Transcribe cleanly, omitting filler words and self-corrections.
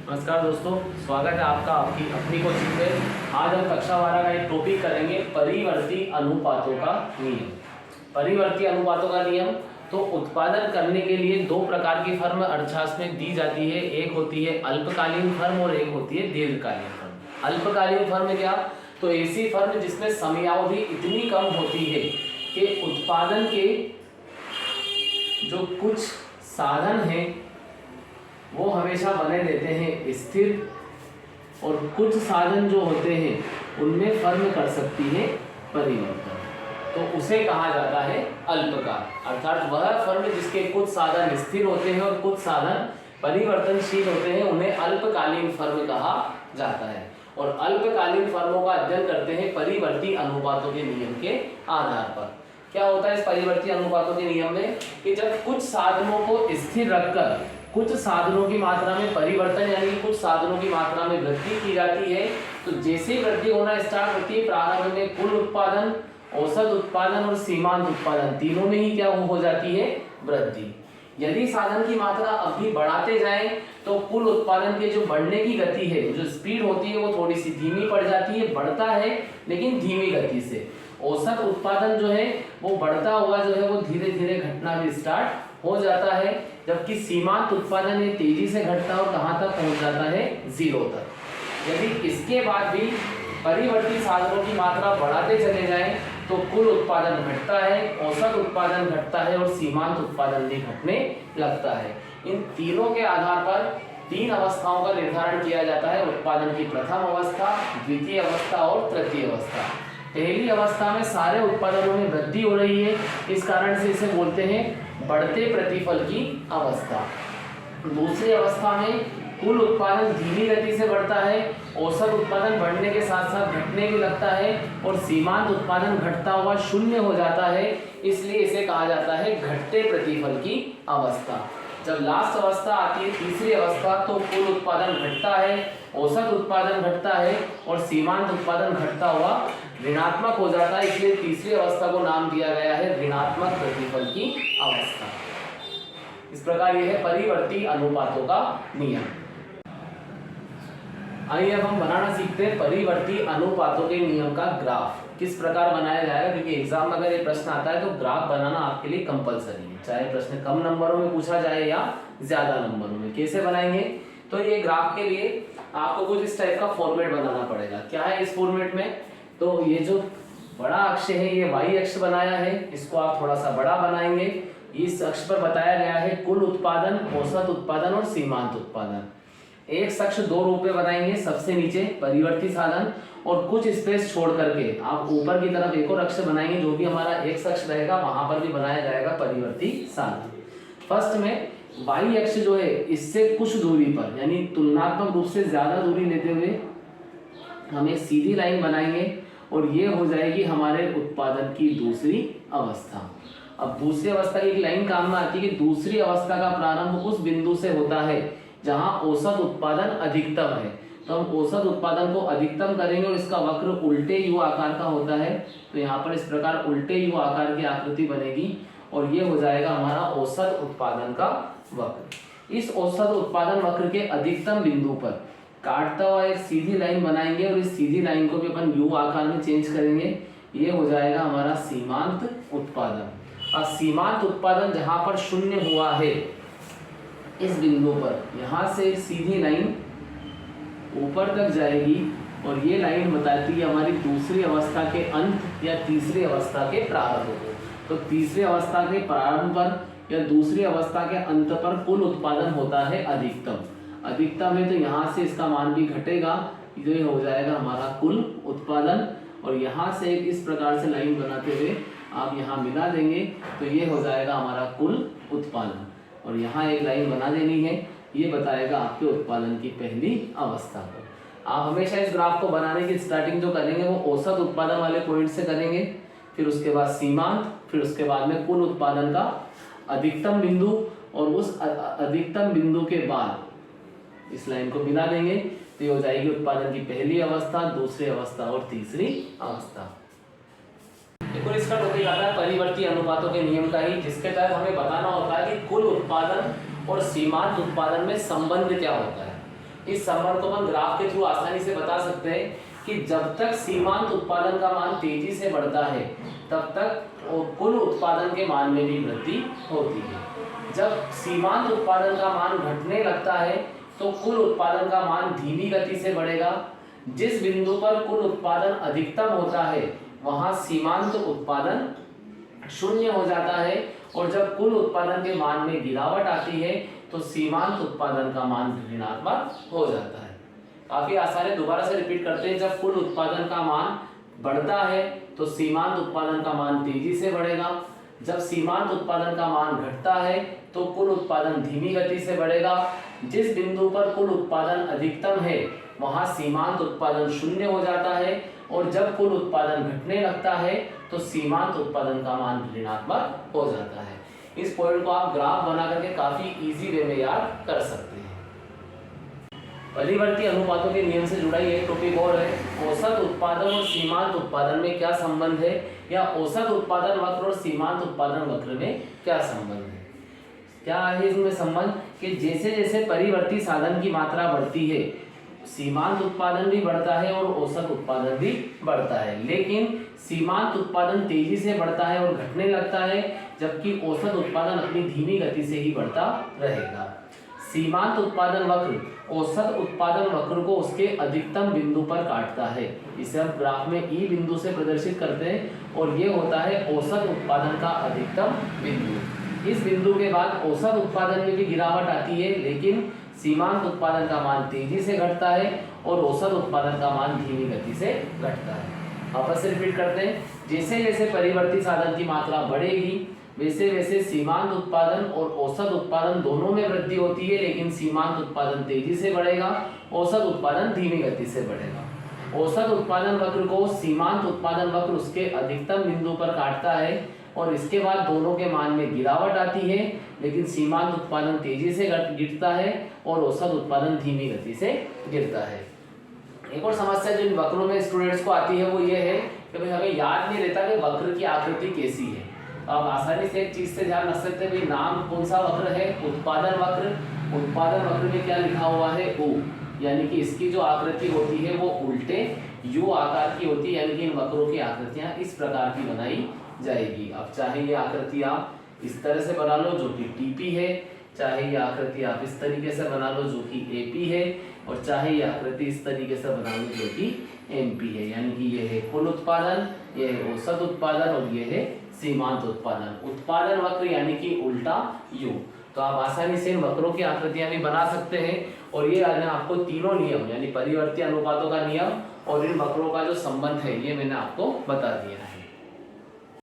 नमस्कार दोस्तों, स्वागत है आपका आपकी अपनी कोचिंग में। आज हम कक्षा 12 का एक टॉपिक करेंगे, परिवर्ती अनुपातों का नियम। परिवर्ती अनुपातों का नियम तो उत्पादन करने के लिए दो प्रकार की फर्म अर्थशास्त्र में दी जाती है। एक होती है अल्पकालीन फर्म और एक होती है दीर्घकालीन फर्म। अल्पकालीन फर्म क्या, तो ऐसी फर्म जिसमें समयावधि इतनी कम होती है कि उत्पादन के जो कुछ साधन हैं वो हमेशा बने रहते हैं स्थिर, और कुछ साधन जो होते हैं उनमें फर्म कर सकती है परिवर्तन, तो उसे कहा जाता है अल्पकाल। अर्थात वह फर्म जिसके कुछ साधन स्थिर होते हैं और कुछ साधन परिवर्तनशील होते हैं उन्हें अल्पकालीन फर्म कहा जाता है। और अल्पकालीन फर्मों का अध्ययन करते हैं परिवर्ती अनुपातों के नियम के आधार पर। क्या होता है इस परिवर्ती अनुपातों के नियम में कि जब कुछ साधनों को स्थिर रखकर कुछ साधनों की मात्रा में परिवर्तन यानी कि कुछ साधनों की मात्रा में वृद्धि की जाती है, तो जैसे वृद्धि होना स्टार्ट होती है प्रारंभ में कुल उत्पादन, औसत उत्पादन और सीमांत उत्पादन तीनों में ही क्या हो जाती है, वृद्धि। यदि साधन की मात्रा अभी बढ़ाते जाएं तो कुल उत्पादन के जो बढ़ने की गति है, जो स्पीड होती है वो थोड़ी सी धीमी पड़ जाती है, बढ़ता है लेकिन धीमी गति से। औसत उत्पादन जो है वो बढ़ता हुआ जो है वो धीरे धीरे घटना भी स्टार्ट हो जाता है, जबकि सीमांत उत्पादन ये तेजी से घटता है और कहाँ तक पहुंच जाता है, 0 तक। यदि इसके बाद भी परिवर्ती साधनों की मात्रा बढ़ाते चले जाएं तो कुल उत्पादन घटता है, औसत उत्पादन घटता है और सीमांत उत्पादन भी घटने लगता है। इन तीनों के आधार पर 3 अवस्थाओं का निर्धारण किया जाता है, उत्पादन की प्रथम अवस्था, द्वितीय अवस्था और तृतीय अवस्था। पहली अवस्था में सारे उत्पादनों में वृद्धि हो रही है, इस कारण से इसे बोलते हैं बढ़ते प्रतिफल की अवस्था। दूसरी अवस्था में कुल उत्पादन धीमी गति से बढ़ता है, औसत उत्पादन बढ़ने के साथ साथ घटने भी लगता है और सीमांत उत्पादन घटता हुआ शून्य हो जाता है, इसलिए इसे कहा जाता है घटते प्रतिफल की अवस्था। जब लास्ट अवस्था आती है तीसरी अवस्था, तो कुल उत्पादन घटता है, औसत उत्पादन घटता है और सीमांत उत्पादन घटता हुआ ऋणात्मक हो जाता है, इसलिए तीसरी अवस्था को नाम दिया गया है ऋणात्मक प्रतिफल की अवस्था। इस प्रकार यह है परिवर्ती अनुपातों का नियम। आइए अब हम बनाना सीखते हैं परिवर्ती अनुपातों के नियम का ग्राफ किस प्रकार बनाया जाएगा, क्योंकि एग्जाम में अगर ये प्रश्न आता है तो ग्राफ बनाना आपके लिए कंपलसरी है, चाहे प्रश्न कम नंबरों में पूछा जाए या ज्यादा नंबरों में। कैसे बनाएंगे, तो ये ग्राफ के लिए आपको कुछ इस टाइप का फॉर्मेट बनाना पड़ेगा। क्या है इस फॉर्मेट में, तो ये जो बड़ा अक्ष है ये y अक्ष बनाया है, इसको आप थोड़ा सा बड़ा बनाएंगे। इस अक्ष पर बताया गया है कुल उत्पादन, औसत उत्पादन और सीमांत उत्पादन। एक अक्ष 2 रूप में बनाएंगे, सबसे नीचे परिवर्ती साधन और कुछ स्पेस छोड़ करके आप ऊपर की तरफ एक और अक्ष बनाएंगे, जो भी हमारा एक अक्ष रहेगा वहां पर भी बनाया जाएगा परिवर्ती साधन। फर्स्ट में y अक्ष जो है इससे कुछ दूरी पर यानी तुलनात्मक रूप से ज्यादा दूरी लेते हुए हम एक सीधी लाइन बनाएंगे और ये हो जाएगी हमारे उत्पादन की दूसरी अवस्था। अब दूसरी अवस्था की एक लाइन काम में आती है कि दूसरी अवस्था का प्रारंभ उस बिंदु से होता है जहां औसत उत्पादन अधिकतम है, तो हम औसत उत्पादन को अधिकतम करेंगे और इसका वक्र उल्टे यू आकार का होता है, तो यहाँ पर इस प्रकार उल्टे यू आकार की आकृति बनेगी और ये हो जाएगा हमारा औसत उत्पादन का वक्र। इस औसत उत्पादन वक्र के अधिकतम बिंदु पर काटता हुआ एक सीधी लाइन बनाएंगे और इस सीधी लाइन को भी अपन यू आकार में चेंज करेंगे, ये हो जाएगा हमारा सीमांत उत्पादन। अब सीमांत उत्पादन जहां पर शून्य हुआ है इस बिंदु पर, यहां से सीधी लाइन ऊपर तक जाएगी और ये लाइन बताती है हमारी दूसरी अवस्था के अंत या तीसरी अवस्था के प्रारंभ को। तो तीसरी अवस्था के प्रारंभ पर या दूसरी अवस्था के अंत पर कुल उत्पादन होता है अधिकतम। अधिकतम है तो यहाँ से इसका मान भी घटेगा, ये हो जाएगा हमारा कुल उत्पादन। और यहाँ से इस प्रकार से लाइन बनाते हुए आप यहाँ मिला देंगे तो ये हो जाएगा हमारा कुल उत्पादन। और यहाँ एक लाइन बना देनी है, ये बताएगा आपके उत्पादन की पहली अवस्था को। आप हमेशा इस ग्राफ को बनाने की स्टार्टिंग जो करेंगे वो औसत उत्पादन वाले पॉइंट से करेंगे, फिर उसके बाद सीमांत, फिर उसके बाद में कुल उत्पादन का अधिकतम बिंदु और उस अधिकतम बिंदु के बाद इस लाइन को मिला देंगे तो ये हो जाएगी उत्पादन की पहली अवस्था, दूसरी अवस्था और तीसरी अवस्था। देखो इसका टॉपिक आता है परिवर्ती अनुपातों के नियम का ही, जिसके तहत हमें बताना होता है कि कुल उत्पादन और सीमांत उत्पादन में संबंध क्या होता है। इस संबंध को अपन ग्राफ के थ्रू आसानी से बता सकते हैं कि जब तक सीमांत उत्पादन का मान तेजी से बढ़ता है तब तक कुल उत्पादन के मान में भी वृद्धि होती है। जब सीमांत उत्पादन का मान घटने लगता है तो कुल उत्पादन का मान धीमी गति से बढ़ेगा। जिस बिंदु पर कुल उत्पादन अधिकतम होता है वहां सीमांत उत्पादन शून्य हो जाता है और जब कुल उत्पादन के मान में गिरावट आती है तो सीमांत उत्पादन का मान ऋणात्मक हो जाता है। काफी आसान है, दोबारा से रिपीट करते हैं। जब कुल उत्पादन का मान बढ़ता है तो सीमांत उत्पादन का मान तेजी से बढ़ेगा। जब सीमांत उत्पादन का मान घटता है तो कुल उत्पादन धीमी गति से बढ़ेगा। जिस बिंदु पर कुल उत्पादन अधिकतम है वहां सीमांत उत्पादन शून्य हो जाता है और जब कुल उत्पादन घटने लगता है तो सीमांत उत्पादन का मान ऋणात्मक हो जाता है। इस पॉइंट को आप ग्राफ बना करके काफी इजी वे में याद कर सकते हैं। परिवर्ती अनुपातों के नियम से जुड़ा ये टॉपिक और है, औसत उत्पादन और सीमांत उत्पादन में क्या संबंध है, या औसत उत्पादन वक्र और सीमांत उत्पादन वक्र में क्या संबंध है। क्या है इसमें संबंध कि जैसे जैसे परिवर्ती साधन की मात्रा बढ़ती है सीमांत उत्पादन भी बढ़ता है और औसत उत्पादन भी बढ़ता है, लेकिन सीमांत उत्पादन तेजी से बढ़ता है और घटने लगता है जबकि औसत उत्पादन अपनी धीमी गति से ही बढ़ता रहेगा। सीमांत उत्पादन वक्र औसत उत्पादन वक्र को उसके अधिकतम बिंदु पर काटता है। इसे हम ग्राफ में ई बिंदु से प्रदर्शित करते हैं और ये होता है औसत उत्पादन का अधिकतम बिंदु। इस बिंदु के बाद औसत उत्पादन में भी गिरावट आती है, लेकिन सीमांत उत्पादन का मान तेजी से घटता है और औसत उत्पादन का मान धीमी गति से घटता है। वापस से रिपीट करते हैं, जैसे जैसे परिवर्ती साधन की मात्रा बढ़ेगी वैसे वैसे सीमांत उत्पादन और औसत उत्पादन दोनों में वृद्धि होती है, लेकिन सीमांत उत्पादन तेजी से बढ़ेगा, औसत उत्पादन धीमी गति से बढ़ेगा। औसत उत्पादन वक्र को सीमांत उत्पादन वक्र उसके अधिकतम बिंदु पर काटता है और इसके बाद दोनों के मान में गिरावट आती है, लेकिन सीमांत उत्पादन तेजी से गिरता है और औसत उत्पादन धीमी गति से गिरता है। एक और समस्या जो इन वक्रों में स्टूडेंट्स को आती है वो ये है कि भाई हमें याद नहीं रहता कि वक्र की आकृति कैसी है। आप आसानी से एक चीज से ध्यान रख सकते हैं, भाई नाम कौन सा वक्र है, उत्पादन वक्र। उत्पादन वक्र में क्या लिखा हुआ है, U, यानी कि इसकी जो आकृति होती है वो उल्टे U आकार की होती है, यानी कि इन वक्रों की आकृतियां इस प्रकार की बनाई जाएगी। अब चाहे ये आकृति आप इस तरह से बना लो जो कि TP है, चाहे ये आकृति आप इस तरीके से बना लो जो कि AP है, और चाहे ये आकृति इस तरीके से बना लो जो कि MP है। यानी कि ये है कुल उत्पादन, ये है औसत उत्पादन और ये है सीमांत उत्पादन। उत्पादन वक्र यानी कि उल्टा U। तो आप आसानी से इन वक्रों की आकृतियां भी बना सकते हैं और ये आपको तीनों नियम यानी परिवर्ती अनुपातों का नियम और इन वक्रों का जो संबंध है ये मैंने आपको बता दिया है।